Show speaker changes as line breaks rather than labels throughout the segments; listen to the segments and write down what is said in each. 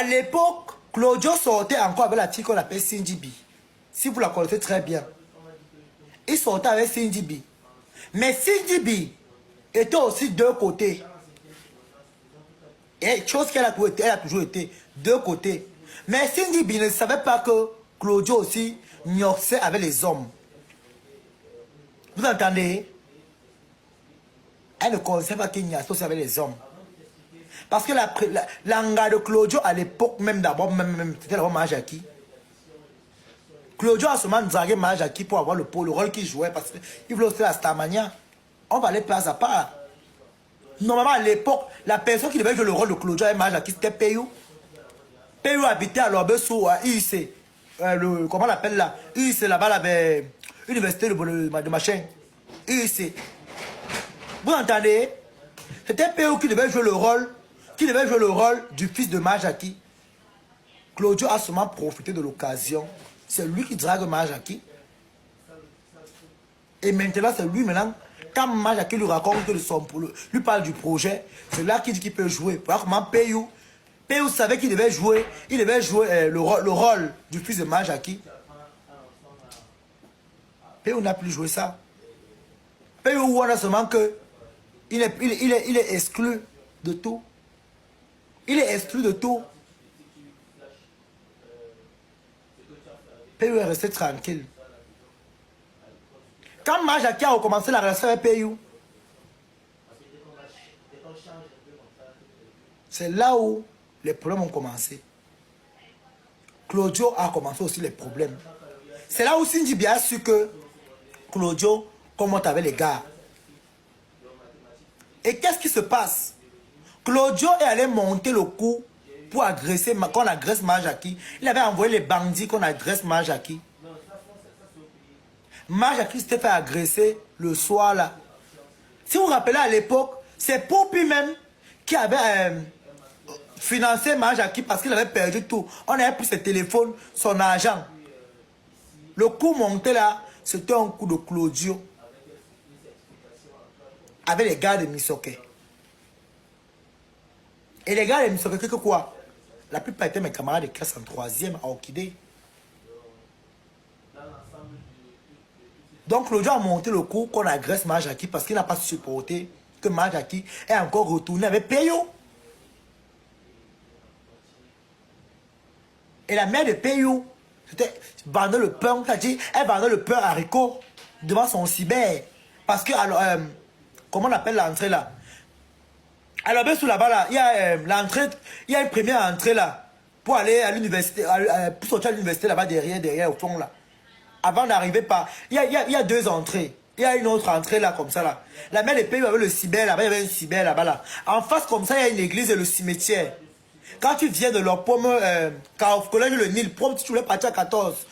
À l'époque, Claudio sortait encore avec la fille qu'on appelle Cindy B. Si vous la connaissez très bien. Il sortait avec Cindy B. Mais Cindy B était aussi deux côtés. Et chose qu'elle a toujours été deux côtés. Mais Cindy B ne savait pas que Claudio aussi nioxait avec les hommes. Vous entendez? Elle ne connaissait pas qu'il nioxait aussi avec les hommes. Parce que l'anga de Claudio à l'époque, même d'abord, c'était d'abord Majaki. Claudio a seulement dragué Majaki pour avoir le rôle qu'il jouait parce qu'il voulait aussi la Starmania. On va aller place à part. Normalement, à l'époque, la personne qui devait jouer le rôle de Claudio avec Majaki, c'était Payou. Payou habitait à l'Orbesso, à IUC. Comment on l'appelle là? IUC là-bas, là, l'université de machin. IUC. Vous entendez? C'était Payou qui devait jouer le rôle. Du fils de Majaki. Claudio a seulement profité de l'occasion. C'est lui qui drague Majaki. Et maintenant, c'est lui maintenant. Quand Majaki lui raconte lui parle du projet, c'est là qu'il dit qu'il peut jouer. Voilà comment Payou savait qu'il devait jouer. Il devait jouer le rôle du fils de Majaki. Payou n'a plus joué ça. Payou, on a seulement que il est exclu de tout. Il est exclu de tout. Payou est resté tranquille. Quand Majaki a recommencé la relation avec Payou, c'est là où les problèmes ont commencé. Claudio a commencé aussi les problèmes. C'est là où Cindy B a su que Claudio commente avec les gars. Et qu'est-ce qui se passe? Claudio est allé monter le coup pour agresser, qu'on agresse Majaki. Il avait envoyé les bandits qu'on agresse Majaki. Majaki s'était fait agresser le soir là. Si vous vous rappelez à l'époque, c'est Poppy même qui avait financé Majaki parce qu'il avait perdu tout. On avait pris ses téléphones, son argent. Le coup monté là, c'était un coup de Claudio. Avec les gars de Misoke. Et les gars de Misoke, que quoi? La plupart étaient mes camarades de classe en 3e à Okide. Donc Claudio a monté le coup qu'on agresse Majaki parce qu'il n'a pas supporté que Majaki est encore retourné avec Payou. Et la mère de Payou, c'était vendait le pain, elle vendait le pain haricot devant son cyber. Parce que, alors, comment on appelle l'entrée là? Alors, bien sous là-bas, là, il y a l'entrée, il y a une première entrée là, pour aller à l'université, pour sortir à l'université là-bas, derrière, au fond là. Avant d'arriver par, il y a deux entrées. Il y a une autre entrée là, comme ça là. La mère de Payou avait le cyber là-bas, il y avait un cyber là-bas là. En face comme ça, il y a une église et le cimetière. Quand tu viens de leur pomme, collège le Nil, tu voulais partir à 14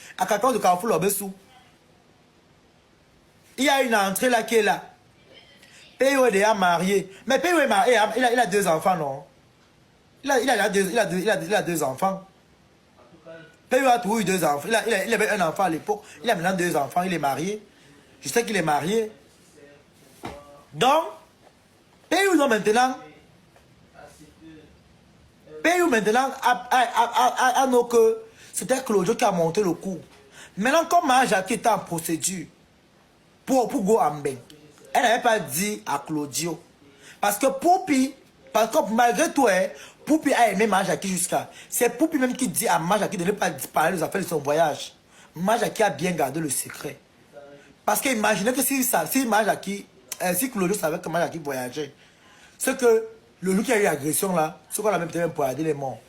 de Carrefour Lobessou. Il y a une entrée là qui est là. Payou est déjà marié. Mais Payou est marié, il a deux enfants, non? Il a deux enfants. Payou a toujours eu deux enfants. Il avait un enfant à l'époque. Il a maintenant deux enfants. Il est marié. Je sais qu'il est marié. Donc, Payou maintenant a nos que c'était Claudio qui a monté le coup. Maintenant, comme Majaki était en procédure pour go en bain, elle n'avait pas dit à Claudio. Parce que malgré tout, Poupi a aimé Majaki jusqu'à. C'est Poupi même qui dit à Majaki de ne pas parler des affaires de son voyage. Majaki a bien gardé le secret. Parce qu'il imaginait que si Claudio savait que Majaki voyageait, c'est que le loup qui a eu l'agression là, c'est qu'on a même poignardé les morts.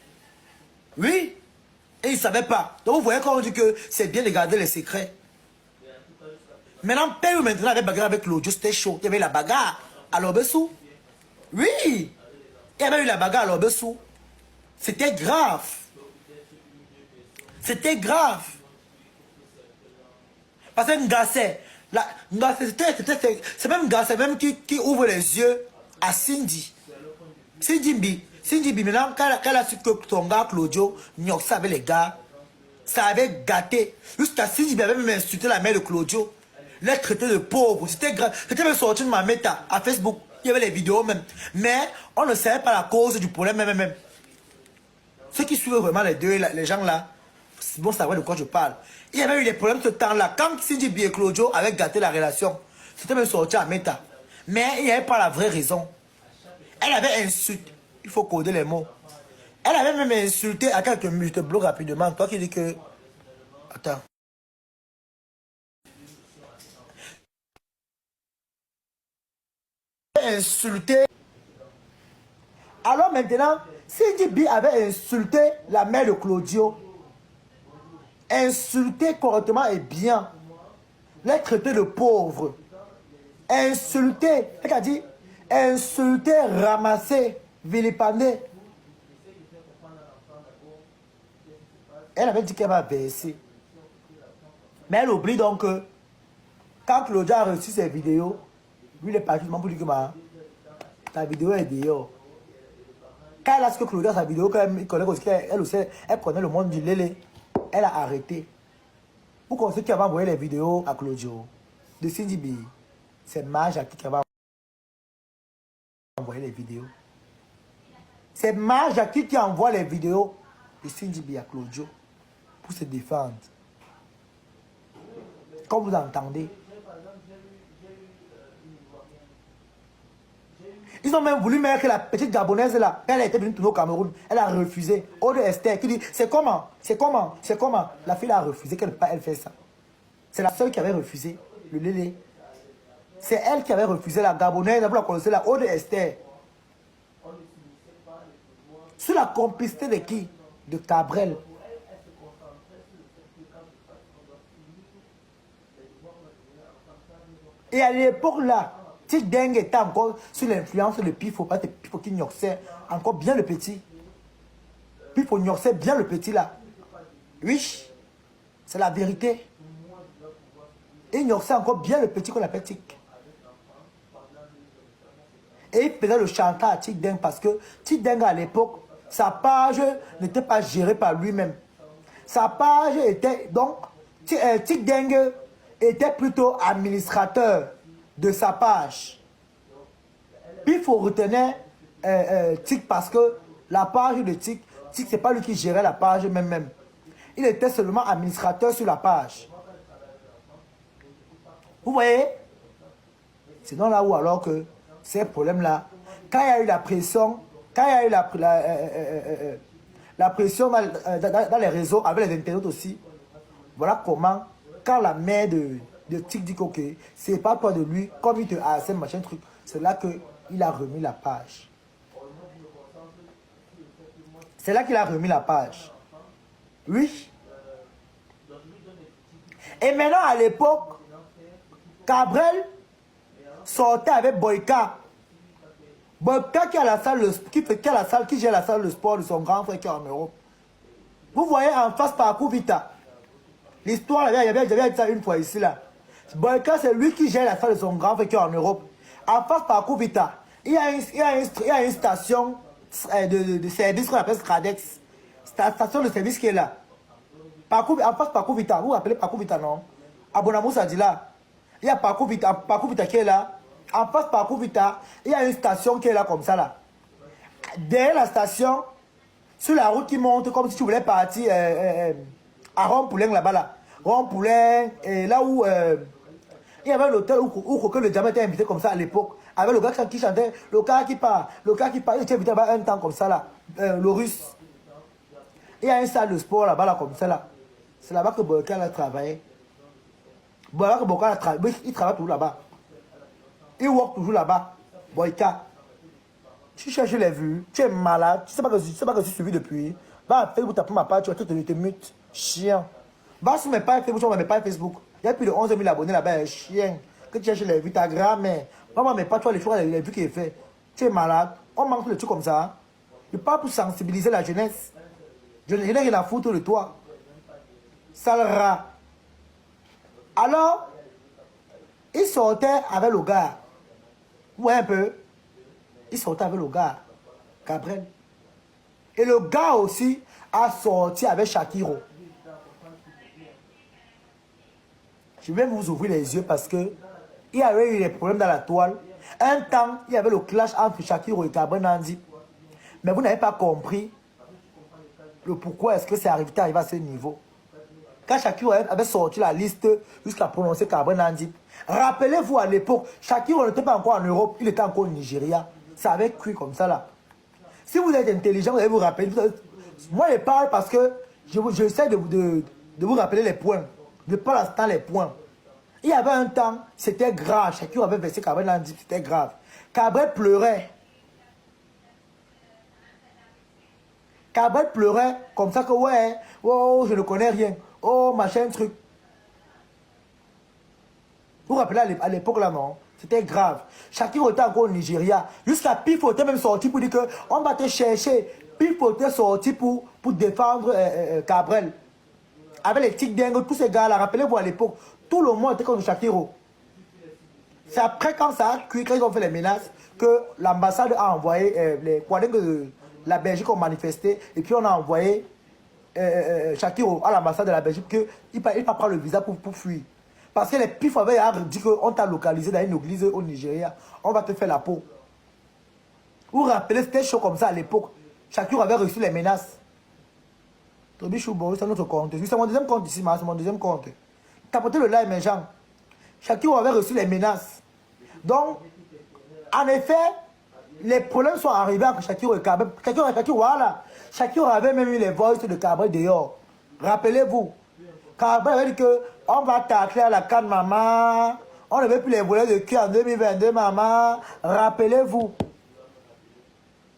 Oui, et il ne savait pas. Donc vous voyez quand on dit que c'est bien de garder les secrets. Maintenant, Payou maintenant avait bagarre avec Claudio, c'était chaud. Il y avait la bagarre à l'Obessou. Oui, il y avait eu la bagarre à l'Obessou. C'était grave. C'était grave. Parce que Ngassé, c'est même Ngassé même qui ouvre les yeux à Cindy. Cindy B, maintenant, quand elle a su que ton gars Claudio nioxait avec les gars, ça avait gâté. Jusqu'à Cindy B avait même insulté la mère de Claudio. Les traité de pauvres. C'était grave. C'était même sorti de ma méta à Facebook. Il y avait les vidéos même. Mais on ne savait pas la cause du problème même. Ceux qui suivent vraiment les deux, les gens là, vont savoir de quoi je parle. Il y avait eu des problèmes ce temps-là. Quand Cindy B et Claudio avaient gâté la relation, c'était même sorti à Meta. Mais il n'y avait pas la vraie raison. Elle avait insulté. Il faut coder les mots. Elle avait même insulté à quelques minutes. Je te bloque rapidement. Toi qui dis que... Attends. Insulté. Alors maintenant, Cindy B avait insulté la mère de Claudio. Insulté correctement et bien. Les traiter de pauvres. Insulté. Elle a dit insulté, ramasser, vilipender. Elle avait dit qu'elle va baisser. Mais elle oublie donc que quand Claudia a reçu ses vidéos, lui il est parti pour dire que ta vidéo est dehors. Quand elle a ce que Claudia sa vidéo, quand elle connaît aussi, elle connaît le monde du lélé, elle a arrêté. Vous connaissez qui avait envoyé les vidéos à Claudio de Cindy B. C'est Maj qui avait envoyé les vidéos. C'est Maj qui envoie les vidéos de Cindy B à Claudio pour se défendre. Comme vous entendez. Ils ont même voulu mettre la petite Gabonaise là, quand elle était venue tourner au Cameroun, elle a refusé. Aude Esther qui dit, c'est comment? La fille a refusé qu'elle elle fait ça. C'est la seule qui avait refusé le lélé. C'est elle qui avait refusé la Gabonaise, vous la connaissez là, Aude Esther. Sous la complicité de qui? De Cabrel. Et à l'époque là, Tic Deng était encore sous l'influence de Pifo, pas de Pifo qui gnoxait encore bien le petit. Pifo gnoxait bien le petit là. Oui, c'est la vérité. Il gnoxait encore bien le petit qu'on appelle Tic. Et il faisait le chantage à Tic Deng parce que Tic Deng à l'époque, sa page n'était pas gérée par lui-même. Sa page était donc, Tic Deng était plutôt administrateur de sa page. Puis il faut retenir Tic parce que la page de Tic, c'est pas lui qui gérait la page même. Il était seulement administrateur sur la page. Vous voyez? C'est donc là où alors que ces problèmes-là, quand il y a eu la pression, quand il y a eu la pression dans les réseaux, avec les internautes aussi, voilà comment, quand la mère de Tic dit que ok, c'est pas toi de lui, comme il te harcèle, machin truc, c'est là qu'il a remis la page. C'est là qu'il a remis la page. Oui. Et maintenant, à l'époque, Cabrel sortait avec Boyka. Boyka qui a la salle, qui gère la salle de sport de son grand frère qui est en Europe. Vous voyez en face Parcours Vita. L'histoire, j'avais dit ça une fois ici là. Boyka, c'est lui qui gère la salle de son grand frère qui est en Europe. En face Parcours Vita, il y a une station de service qu'on appelle Stradex. Station de service qui est là. En face Parcours Vita, vous vous rappelez Parcours Vita, non? À Bonamou, ça dit là. Il y a Parcours Vita qui est là. En face Parcours Vita, il y a une station qui est là comme ça là. Derrière la station, sur la route qui monte, comme si tu voulais partir à Rond-Poulain là-bas là. Rond-Poulain, et là où il y avait l'hôtel où le diamant était invité comme ça à l'époque. Avec le gars qui chantait, le gars qui part, il était invité là-bas un temps comme ça là. Le russe. Il y a une salle de sport là-bas là comme ça là. C'est là-bas que Boyka a travaillé. Boyka a travaillé, il travaille toujours là-bas. Il work toujours là-bas. Boyka. Tu cherches les vues, tu es malade, tu sais pas que je suis suivi depuis. Va à Facebook, tape ma page, tu vas te mute. Chien. Va sur mes pages Facebook, tu vois mes pages Facebook. Il y a plus de 11 000 abonnés là-bas, chien. Que tu cherches les vues, ta grand-mère. Va mes pages, tu vois les vues qu'il fait. Tu es malade. On manque le truc comme ça. Je parle pour sensibiliser la jeunesse. Je n'ai rien à foutre de toi. Sale rat. Alors, il sortait avec le gars. Vous voyez un peu? Il sortait avec le gars, Gabriel. Et le gars aussi a sorti avec Shakiro. Je vais vous ouvrir les yeux parce que il y avait eu des problèmes dans la toile. Un temps, il y avait le clash entre Shakiro et Gabriel Nandi. Mais vous n'avez pas compris le pourquoi est-ce que c'est arrivé à ce niveau. Quand Shakiro avait sorti la liste jusqu'à prononcer Cabrel Nandi, rappelez-vous à l'époque, Shakiro n'était pas encore en Europe, il était encore au Nigeria. Ça avait cuit comme ça là. Si vous êtes intelligent, vous allez vous rappeler. Moi, je parle parce que j'essaie de vous rappeler les points. Je parle à ce temps les points. Il y avait un temps, c'était grave. Shakiro avait versé Cabrel Nandi, c'était grave. Cabrel pleurait. Cabrel pleurait comme ça que ouais, oh, je ne connais rien. Oh, machin, truc. Vous vous rappelez à l'époque là, non? C'était grave. Shakiro était encore au Nigeria. Jusqu'à Pifo était même sorti pour dire que on va te chercher. Pifo était sorti pour défendre Cabrel. Avec les tics dingues, tous ces gars-là, rappelez-vous à l'époque, tout le monde était contre Shakiro. C'est après quand ça a cuit, quand ils ont fait les menaces, que l'ambassade a envoyé les Kouadeng de la Belgique ont manifesté. Et puis on a envoyé Shakiro à l'ambassade de la Belgique qu'il ne pas prendre le visa pour fuir. Parce que les PIF avaient dit qu'on t'a localisé dans une église au Nigeria. On va te faire la peau. Vous vous rappelez, c'était chaud comme ça à l'époque. Shakiro avait reçu les menaces. Tobi Choubo, c'est notre compte. C'est mon deuxième compte ici, c'est mon deuxième compte. Tapotez le live, mes gens. Shakiro avait reçu les menaces. Donc, en effet, les problèmes sont arrivés entre Shakiro et Cabrel. Shakiro, voilà. Shakiro avait même eu les voices de Cabrel dehors. Rappelez-vous. Cabrel avait dit qu'on va tacler à la canne, maman. On ne veut plus les volets de cul en 2022, maman. Rappelez-vous.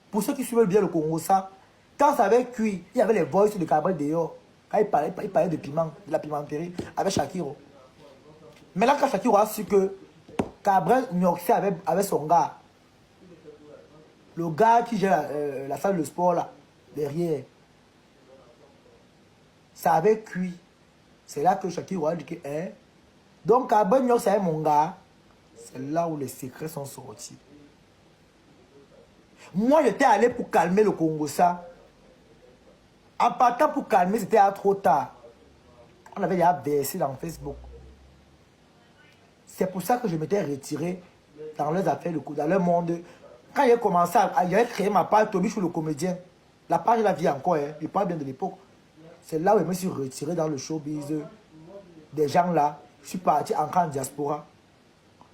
Pour ceux qui suivent bien le Congo, ça, quand ça avait cuit, il y avait les voices de Cabrel dehors. Quand il parlait de piment, de la pimenterie avec Shakiro. Maintenant, quand Shakiro a su que Cabrel Nyoxé avait son gars, le gars qui gère la salle de sport là, derrière, ça avait cuit. C'est là que Shakiro a dit que, hein. Donc, Cabrel Nyoxé est mon gars. C'est là où les secrets sont sortis. Moi, j'étais allé pour calmer le Congo, ça. En partant pour calmer, c'était trop tard. On avait déjà versé dans Facebook. C'est pour ça que je m'étais retiré dans leurs affaires, dans leur monde. Quand j'ai commencé j'avais créé ma page Tobi Chou le comédien. La page de la vie encore, hein. Je parle bien de l'époque. C'est là où je me suis retiré dans le showbiz des gens là. Je suis parti encore en diaspora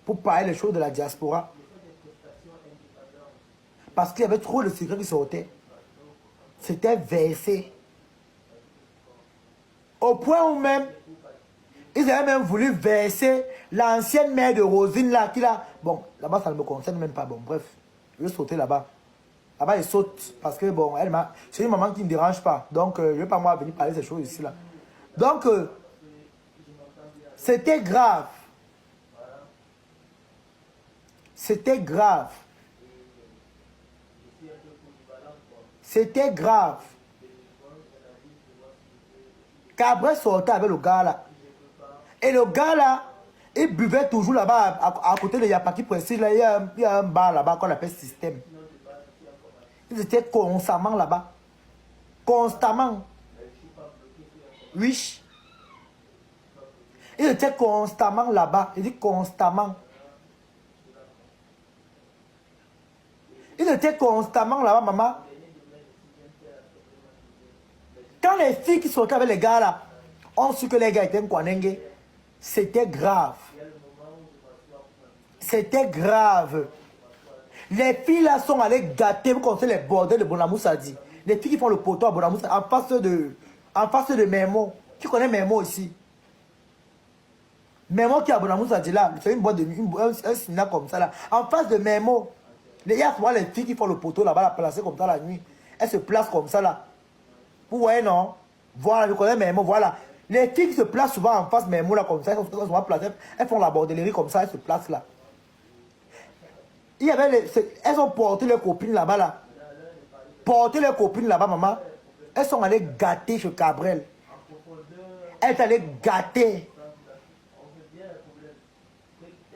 pour parler des choses de la diaspora. Parce qu'il y avait trop de secrets qui sortaient. C'était versé. Au point où même, ils avaient même voulu verser l'ancienne mère de Rosine là, qui là. Bon, là-bas, ça ne me concerne même pas. Bon, bref, je vais sauter là-bas. Là-bas, il saute parce que, bon, c'est une maman qui ne me dérange pas. Donc, je ne vais pas moi venir parler de ces choses ici là. Donc, c'était grave. C'était grave. C'était grave. Cabrel sortait avec le gars là. Et le gars là, il buvait toujours là-bas, à côté de Yapaki Précis, là, il y a un bar là-bas qu'on appelle Système. Ils étaient constamment là-bas. Constamment. Oui. Ils étaient constamment là-bas. Il dit constamment. Ils étaient constamment là-bas, maman. Quand les filles qui sortaient avec les gars là, ont su que les gars étaient Nkwanenge, c'était grave. C'était grave. Les filles là sont allées gâter, vous connaissez les bordels de Bonamoussadi. Les filles qui font le poteau à Bonamoussadi, en face de Memo. Qui connaît Memo ici? Memo qui est à Bonamoussadi là, c'est une boîte de un cinéma comme ça là. En face de Memo. Il y a souvent les filles qui font le poteau là-bas, la placer comme ça la nuit. Elles se placent comme ça là. Vous voyez non? Voilà, je connais Memo, voilà. Les filles qui se placent souvent en face Memo là comme ça, elles sont souvent placées, elles font la bordellerie comme ça, elles se placent là. Il y avait elles ont porté leurs copines là-bas là. Porté leurs copines là-bas, maman. Elles sont allées gâter chez Cabrel. Elles étaient allées gâter.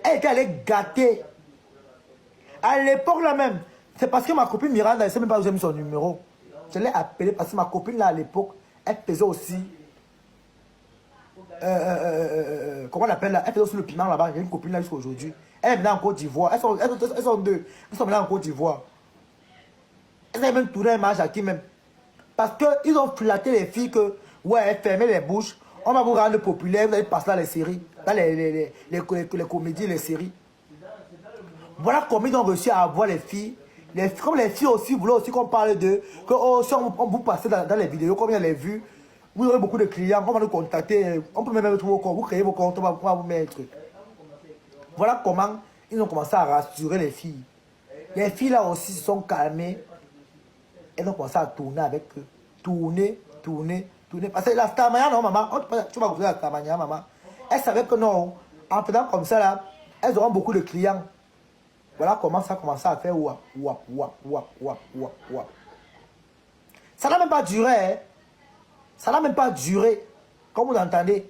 Elles étaient allées gâter. À l'époque là même, c'est parce que ma copine Miranda, elle ne sait même pas où j'ai mis son numéro. Je l'ai appelé parce que ma copine là à l'époque, elle faisait aussi. Comment on appelle là? Elle faisait aussi le piment là-bas. J'ai une copine là jusqu'à aujourd'hui. Elle est maintenant en Côte d'Ivoire. Elles sont deux. Elles sont maintenant en Côte d'Ivoire. Elles ont même tourné un match à qui même. Parce qu'ils ont flatté les filles que, ouais, fermez les bouches, on va vous rendre populaire, vous allez passer dans les séries, dans les comédies, les séries. Voilà comment ils ont réussi à avoir les filles. Comme les filles aussi voulaient aussi qu'on parle d'eux, que oh, si on vous passe dans les vidéos, comme il y a les vues, vous aurez beaucoup de clients, on va nous contacter, on peut même trouver vos comptes, vous créez vos comptes, on va vous mettre. Voilà comment ils ont commencé à rassurer les filles. Les filles là aussi se sont calmées. Elles ont commencé à tourner avec eux. Tourner. Parce que la Starmania, non, maman, tu vas goûter la Starmania, maman. Elles savaient que non, en faisant comme ça là, elles auront beaucoup de clients. Voilà comment ça a commencé à faire wap. Ça n'a même pas duré, hein. Ça n'a même pas duré. Comme vous entendez.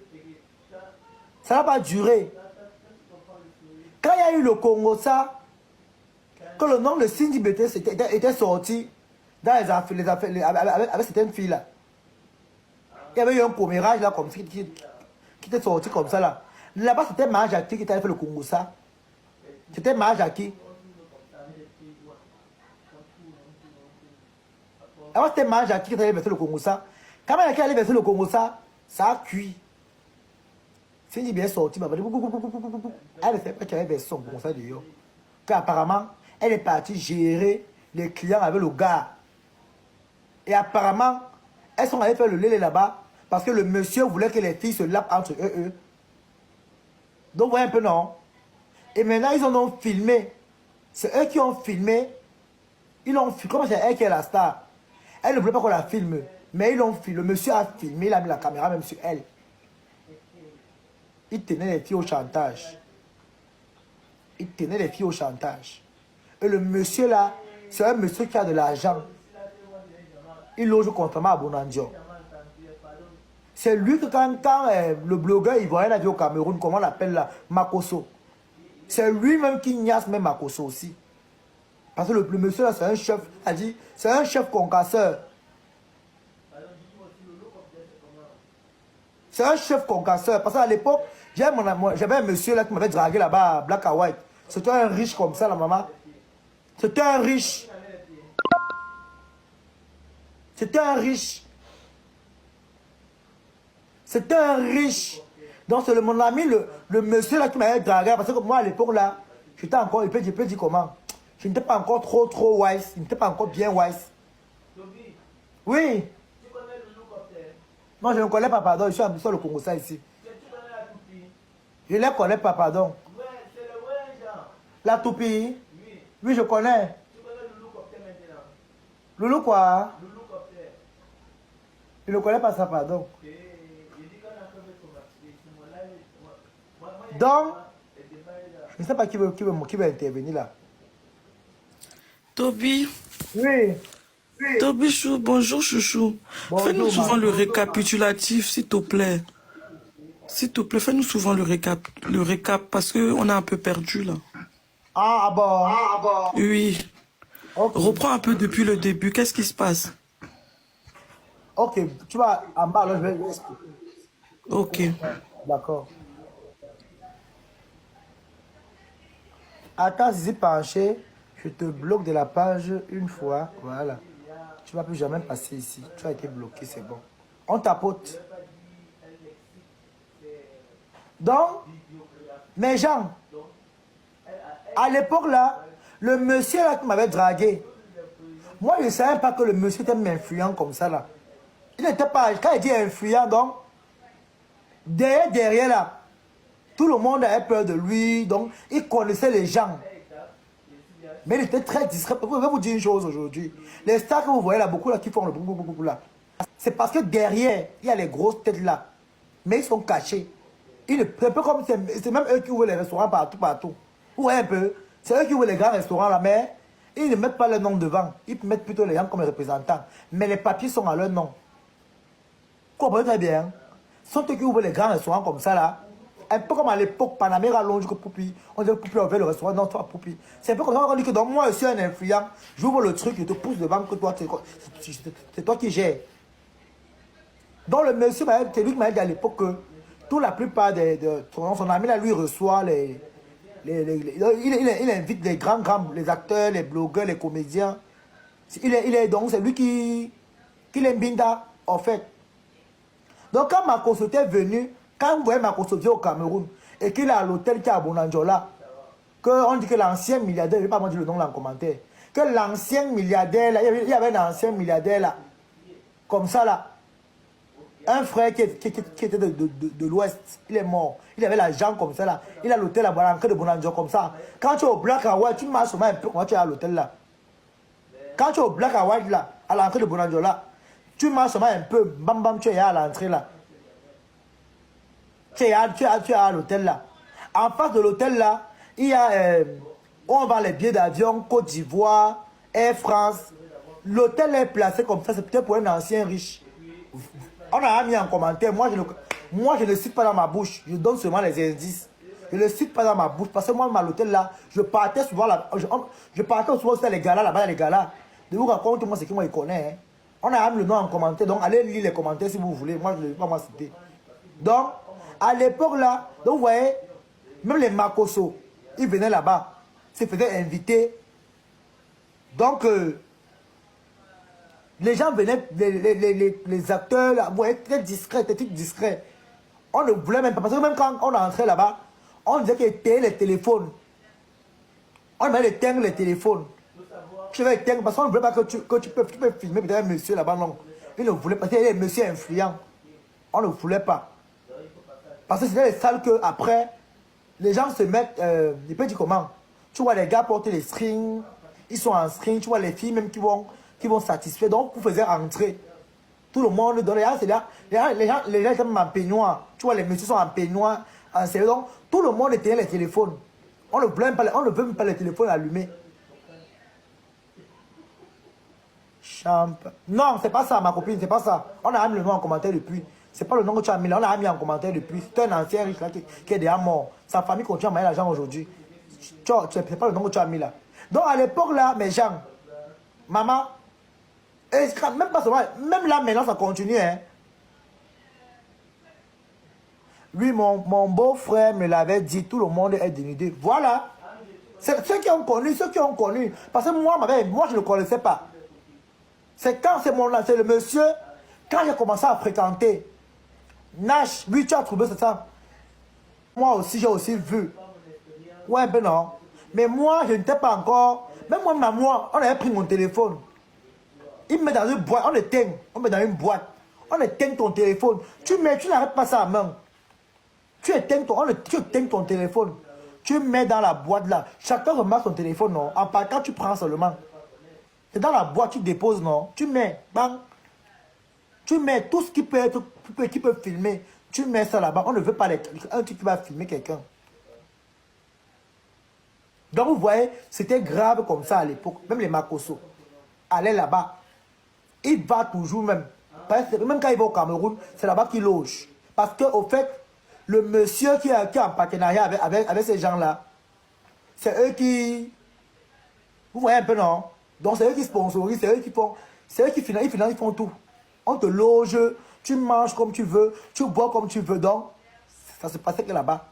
Ça n'a pas duré. Quand il y a eu le Congo, ça, que le nom de Cindy Betty était sorti dans les affaires avec certaines filles là. Il y avait eu un commérage là, comme qui était sorti comme ça là. Là-bas, c'était Mahajaki qui avait fait le Congo, ça. C'était Mahajaki. Avant, c'était Mahajaki qui avait versé le Congo, ça. Quand Mahajaki allait verser le Congo, ça a cuit. Cindy bien sorti, elle ne sait pas qu'elle avait versé son Congo, ça d'ailleurs. Qu'apparemment, elle est partie gérer les clients avec le gars. Et apparemment, elles sont allées faire le lait là-bas parce que le monsieur voulait que les filles se lavent entre eux. Donc, vous voyez un peu, non? Et maintenant, ils en ont filmé. C'est eux qui ont filmé. Ils l'ont filmé. Comment c'est elle qui est la star? Elle ne voulait pas qu'on la filme. Mais ils l'ont filmé. Le monsieur a filmé. Il a mis la caméra même sur elle. Il tenait les filles au chantage. Et le monsieur là, c'est un monsieur qui a de l'argent. Il loge contrairement à Bonandio. C'est lui que quand le blogueur ivoirien a vu au Cameroun, comment on l'appelle là, Makoso. C'est lui-même qui niasse même Makoso aussi. Parce que le monsieur là, c'est un chef, a dit, c'est un chef concasseur. C'est un chef concasseur. Parce qu'à l'époque, j'avais un monsieur là qui m'avait dragué là-bas à Black and White. C'était un riche comme ça, la maman. C'était un riche. Donc c'est mon ami, le monsieur là qui m'avait dragué. Parce que moi à l'époque là, j'étais encore, il peut dire comment. Je n'étais pas encore trop wise. Il n'était pas encore bien wise. Oui. Tu connais le Loulou? Non, je ne connais pas, pardon. Je suis sur le Congo, ça ici. Tu connais la toupie? Je ne la connais pas, pardon. Ouais, c'est le vrai genre. La toupie? Oui. Oui, je connais. Tu connais le Loulou Copter maintenant? Loulou quoi? Loulou Copter. Je ne connais pas ça, pardon. Donc, je ne sais pas qui veut intervenir là.
Toby.
Oui.
Toby Chou, bonjour chouchou. Fais-nous souvent le récapitulatif, s'il te plaît. S'il te plaît, fais-nous souvent le récap parce qu'on a un peu perdu là.
Ah bon.
Oui.
Okay.
Reprends un peu depuis le début. Qu'est-ce qui se passe?
Ok, tu vas en bas, là, je vais expliquer.
Ok.
D'accord. Attends, si penché, je te bloque de la page une fois. Voilà. Tu ne vas plus jamais passer ici. Tu as été bloqué, c'est bon. On tapote. Donc, mes gens, à l'époque là, le monsieur là qui m'avait dragué, moi je ne savais pas que le monsieur était influent comme ça là. Il n'était pas, quand il dit influent, donc, derrière là, tout le monde avait peur de lui, donc il connaissait les gens. Mais il était très discret. Je vais vous dire une chose aujourd'hui. Les stars que vous voyez là, beaucoup là, qui font le beaucoup là, c'est parce que derrière, il y a les grosses têtes là. Mais ils sont cachés. C'est un peu comme, c'est même eux qui ouvrent les restaurants partout. Vous voyez un peu, c'est eux qui ouvrent les grands restaurants là, mais ils ne mettent pas leur nom devant. Ils mettent plutôt les gens comme représentants. Mais les papiers sont à leur nom. Vous comprenez très bien. Ce sont eux qui ouvrent les grands restaurants comme ça là. Un peu comme à l'époque, Panamera longe que Poupi. On dit que Poupi a ouvert le restaurant, non, toi Poupi. C'est un peu comme ça qu'on dit que donc, moi je suis un influent. J'ouvre le truc, je te pousse devant que toi, c'est toi qui gères. Donc le monsieur, c'est lui qui m'a dit à l'époque que la plupart de son ami là, lui reçoit il invite les grands, les acteurs, les blogueurs, les comédiens. Donc c'est lui qui qu'il est Mbinda, en fait. Donc, quand Makosso était venu, quand vous voyez Makosso vient au Cameroun, et qu'il est à l'hôtel qui est à Bonanjola, on dit que l'ancien milliardaire, je ne vais pas me dire le nom là en commentaire, que l'ancien milliardaire, là, il y avait un ancien milliardaire là, comme ça là, un frère qui était de l'Ouest, il est mort. Il avait l'argent comme ça là. Il a l'hôtel à l'entrée de Bonanjo comme ça. Quand tu es au Black and White, tu marches seulement un peu quand tu es à l'hôtel là. Quand tu es au Black and White là, à l'entrée de Bonanjo là, tu marches seulement un peu, bam bam, tu es à l'entrée là. Tu es à l'hôtel là. En face de l'hôtel là, il y a, on vend les billets d'avion, Côte d'Ivoire, Air France. L'hôtel est placé comme ça, c'est peut-être pour un ancien riche. On a mis en commentaire, moi je ne cite pas dans ma bouche, je donne seulement les indices. Je ne le cite pas dans ma bouche parce que moi, à l'hôtel là, je partais souvent là, je partais souvent sur les galas là-bas, les galas. De vous raconter, moi, c'est qui moi, il connaît. Hein. On a mis le nom en commentaire, donc allez lire les commentaires si vous voulez. Moi, je ne vais pas moi citer. Donc, à l'époque là, donc vous voyez, même les Makosso, ils venaient là-bas, se faisaient inviter. Donc, les gens venaient, les acteurs, là, vous voyez, très discrets, très discrets. On ne voulait même pas, parce que même quand on entrait là-bas, on disait qu'ils éteignaient les téléphones. On devait éteindre les téléphones. Je vais éteindre parce qu'on ne voulait pas que tu peux filmer peut-être un monsieur là-bas, non. Ils ne voulaient pas, parce qu'il y a des messieurs influents. On ne voulait pas. Parce que c'était les salles que après les gens se mettent, je peux dire comment. Tu vois les gars porter les strings, ils sont en string, tu vois les filles même qui vont satisfaire. Donc vous faisiez entrer. Tout le monde dans les gens, c'est là. Les gens sont en peignoir. Tu vois, les messieurs sont en peignoir, en série. Donc, tout le monde éteignait les téléphones. On ne veut même pas les téléphones allumés. Champ. Non, c'est pas ça, ma copine, c'est pas ça. On a mis le nom en commentaire depuis. C'est pas le nom que tu as mis là, on a mis en commentaire depuis. C'est un ancien riche là qui est déjà mort. Sa famille continue à manger l'argent aujourd'hui. C'est pas le nom que tu as mis là. Donc, à l'époque là, mes gens, maman, et même pas seulement, même là maintenant ça continue. Hein. Oui, mon beau-frère me l'avait dit, tout le monde est dénudé. Voilà. C'est ceux qui ont connu, Parce que moi je ne connaissais pas. C'est quand c'est le monsieur, quand j'ai commencé à fréquenter Nash, oui, tu as trouvé c'est ça. Moi aussi, j'ai aussi vu. Ouais, ben non. Mais moi, je n'étais pas encore. Même moi, on avait pris mon téléphone. Il me met dans une boîte, on éteint. On met dans une boîte. On éteint ton téléphone. Tu n'arrêtes pas ça à main. Tu éteins ton téléphone. Tu mets dans la boîte là. Chacun remarque son téléphone, non. En partant, tu prends seulement. C'est dans la boîte, tu déposes, non. Tu mets, bang. Tu mets tout ce qui peut être, qui peut filmer. Tu mets ça là-bas. On ne veut pas un truc qui va filmer quelqu'un. Donc vous voyez, c'était grave comme ça à l'époque. Même les Makosso allaient là-bas. Il va toujours même. Même quand il va au Cameroun, c'est là-bas qu'il loge. Parce qu'au fait, le monsieur qui est en partenariat avec ces gens-là, c'est eux qui... Vous voyez un peu, non? Donc c'est eux qui sponsorisent, c'est eux qui font... C'est eux qui financent, ils font tout. On te loge, tu manges comme tu veux, tu bois comme tu veux. Donc, ça se passait que là-bas.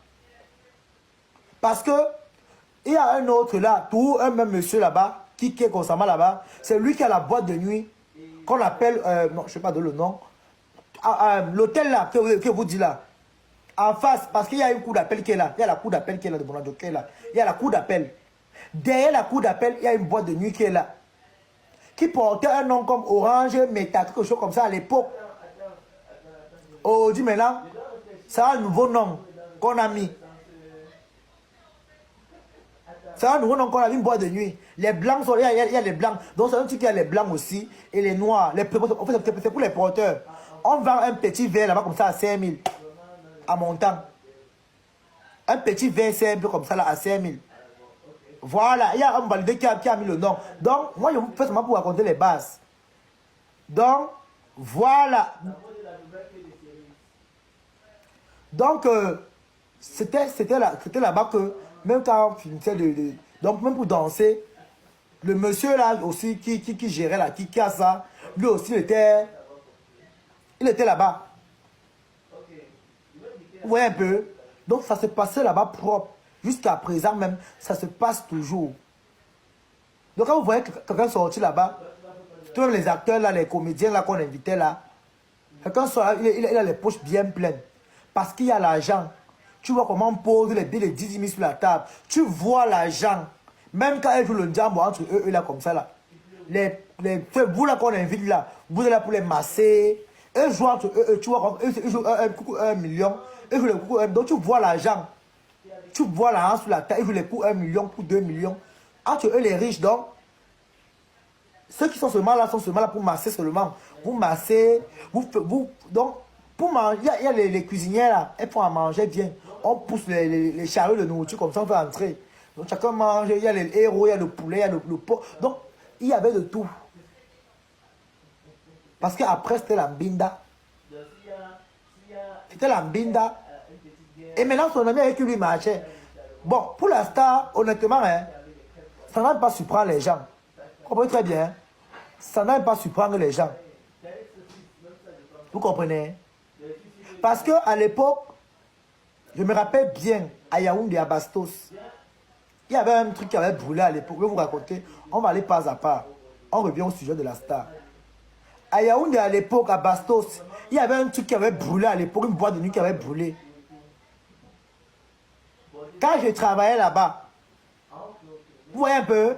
Parce que, il y a un autre là, tout un même monsieur là-bas, qui est constamment là-bas, c'est lui qui a la boîte de nuit, qu'on appelle, non, je ne sais pas de le nom, l'hôtel là, que vous dites là, en face, parce qu'il y a une cour d'appel qui est là, il y a la cour d'appel qui est là, de Bonanjo qui est là, il y a la cour d'appel. Derrière la cour d'appel, il y a une boîte de nuit qui est là, qui portait un nom comme Orange, Meta, quelque chose comme ça à l'époque. Aujourd'hui maintenant, c'est un nouveau nom qu'on a mis. C'est un nouveau nom qu'on a mis, une boîte de nuit. Les blancs, il y a les blancs. Donc c'est un truc qui a les blancs aussi. Et les noirs. En fait, c'est pour les porteurs. On vend un petit verre là-bas comme ça à 5 000. À montant. Un petit verre simple comme ça là à 5 000. Voilà. Il y a un validé qui a mis le nom. Donc, moi je vous fais seulement pour raconter les bases. Donc, voilà. Donc, c'était là-bas que, même quand on finissait donc, même pour danser, le monsieur là aussi qui gérait là, qui a ça, lui aussi il était là-bas. Vous voyez un peu? Donc, ça se passait là-bas propre. Jusqu'à présent même, ça se passe toujours. Donc, quand vous voyez quelqu'un sortir là-bas, Tous les acteurs, là, les comédiens là qu'on invitait là, quelqu'un soit là, il a les poches bien pleines. Parce qu'il y a l'argent. Tu vois comment on pose les billets de 10 000 sur la table. Tu vois l'argent. Même quand ils jouent le diamant entre eux là, comme ça là. Vous là qu'on invite là, vous êtes là pour les masser. Eux jouent entre eux, tu vois, ils jouent un coucou 1 million. Ils jouent le coucou 1 million. Donc tu vois l'argent. Tu vois l'argent sur la table. Ils jouent les coups 1 million, coups 2 millions. Entre eux les riches, donc. Ceux qui sont seulement là pour masser seulement. Vous massez, donc, pour manger, il y a les cuisinières là, elles font à manger bien. On pousse les chariots de nourriture comme ça, on fait entrer. Donc chacun mange, il y a les héros, il y a le poulet, il y a le pot. Donc, il y avait de tout. Parce qu'après, c'était la mbinda. C'était la mbinda. Et maintenant, son ami avec qui lui marchait. Bon, pour la star, honnêtement, hein, ça n'a pas surprendre les gens. Vous comprenez très bien. Ça n'a pas surprendre les gens. Vous comprenez? Parce qu'à l'époque, je me rappelle bien, à Yaoundé, à Bastos, il y avait un truc qui avait brûlé à l'époque. Je vais vous raconter. On va aller pas à pas. On revient au sujet de la star. À Yaoundé, à l'époque, à Bastos, il y avait un truc qui avait brûlé à l'époque, une boîte de nuit qui avait brûlé. Quand je travaillais là-bas, vous voyez un peu,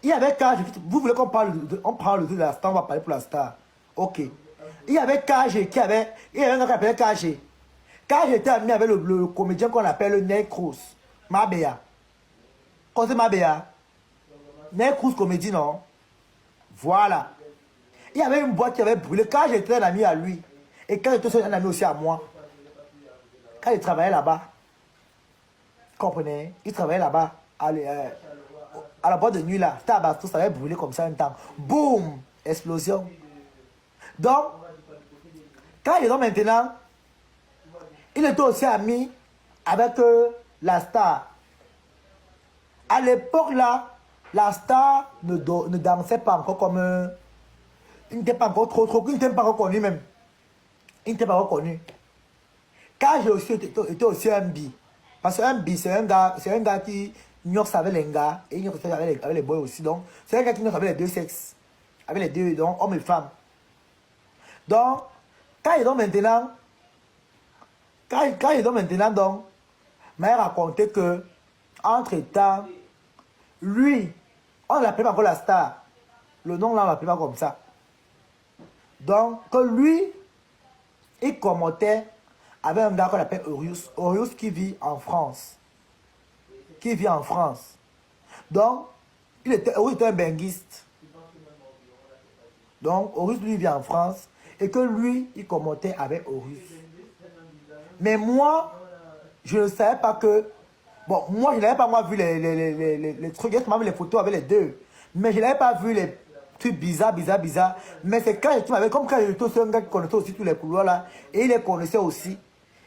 il y avait KG. Vous voulez qu'on parle de la star, on va parler pour la star. Ok. Il y avait KG qui avait. Il y avait un gars qui appelait KG. KG était ami avec le comédien qu'on appelle Ney Cruz. Mabea. Quand c'est Mabea? Ney Cruz comédie, non? Voilà. Il y avait une boîte qui avait brûlé. KG était un ami à lui. Et KG était un ami aussi à moi. Quand il travaillait là-bas. Comprenez? Il travaillait là-bas. À la boîte de nuit là, c'était à Bastos, ça avait brûlé comme ça un temps. Boum! Explosion. Donc, quand ils ont maintenant, il était aussi ami avec la star. À l'époque là, la star ne dansait pas encore comme... il n'était pas encore trop, il n'était pas encore connu même. Il n'était pas encore connu. Quand j'ai aussi été aussi un bi. Parce qu'un bi, c'est un gars qui ignoxe avec les gars et ignoxe avec les boys aussi. Donc, c'est un gars qui ignoxe avec les deux sexes. Avec les deux, donc, hommes et femmes. Donc, quand ils ont maintenant, donc, m'a raconté que, entre-temps, lui, on ne l'appelait pas encore la star. Le nom là, on ne l'appelait pas comme ça. Donc, que lui, il commentait avec un gars qu'on appelle Orius. Orius qui vit en France. Donc, Orius était un benguiste. Donc, Orius, lui, vit en France. Et que lui, il commentait avec Orius. Mais moi, je ne savais pas que... Bon, moi, je n'avais pas vu les trucs. J'ai vu les photos avec les deux. Mais je n'avais pas vu les trucs bizarres. Mais c'est quand j'étais avec... Comme quand j'étais aussi un gars qui connaissait aussi tous les couloirs là. Et il les connaissait aussi.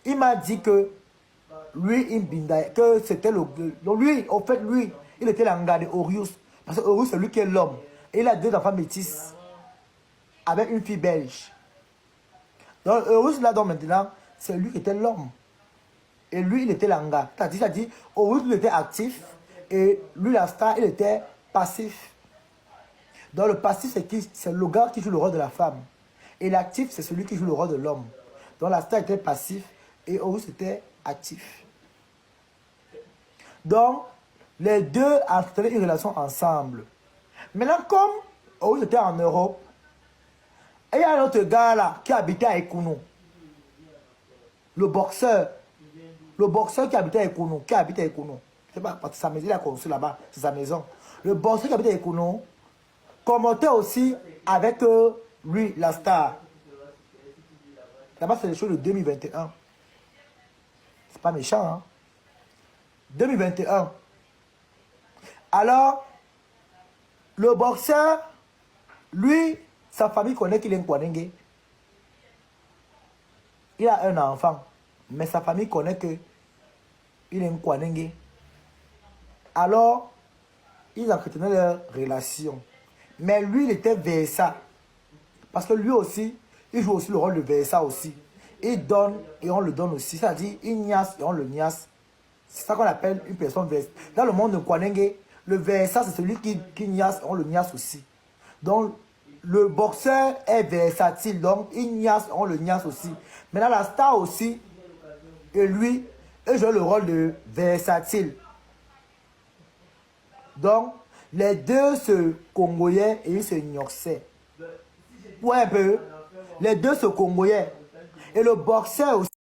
Il m'a dit que lui, que c'était le... Donc lui, en fait, lui, il était l'anga de Orius. Parce que Orius, c'est lui qui est l'homme. Et il a deux enfants métis. Avec une fille belge. Donc Orius, là, donc maintenant, c'est lui qui était l'homme. Et lui, il était l'anga. C'est-à-dire, Orius, il était actif. Et lui, la star, il était passif. Donc le passif, c'est le gars qui joue le rôle de la femme. Et l'actif, c'est celui qui joue le rôle de l'homme. Donc la star était passif. Et Orius était actif. Donc, les deux entretenaient une relation ensemble. Maintenant, comme Orius était en Europe, et il y a un autre gars là qui habitait à Ekounou. Le boxeur qui habitait à Ekounou. C'est pas parce que sa maison, il a construit là-bas. C'est sa maison. Le boxeur qui habitait à Ekounou commentait aussi avec lui, la star. Là-bas, c'est les choses de 2021. C'est pas méchant, hein. 2021. Alors, le boxeur, lui, sa famille connaît qu'il est un Kwanenge. Il a un enfant, mais sa famille connaît qu'il est un Kwanenge. Alors, ils entretenaient leur relation. Mais lui, il était Versa. Parce que lui aussi, il joue aussi le rôle de Versa aussi. Il donne et on le donne aussi. C'est-à-dire, il niasse et on le niasse. C'est ça qu'on appelle une personne Versa. Dans le monde de Kwanenge, le versat, c'est celui qui niasse, on le niasse aussi. Donc, le boxeur est versatile, donc il niasse, on le niasse aussi. Maintenant, la star aussi, et lui, il joue le rôle de versatile. Donc, les deux se congoyaient et ils se gnoxaient. Ouais, un peu. Les deux se congoyaient. Et le boxeur aussi.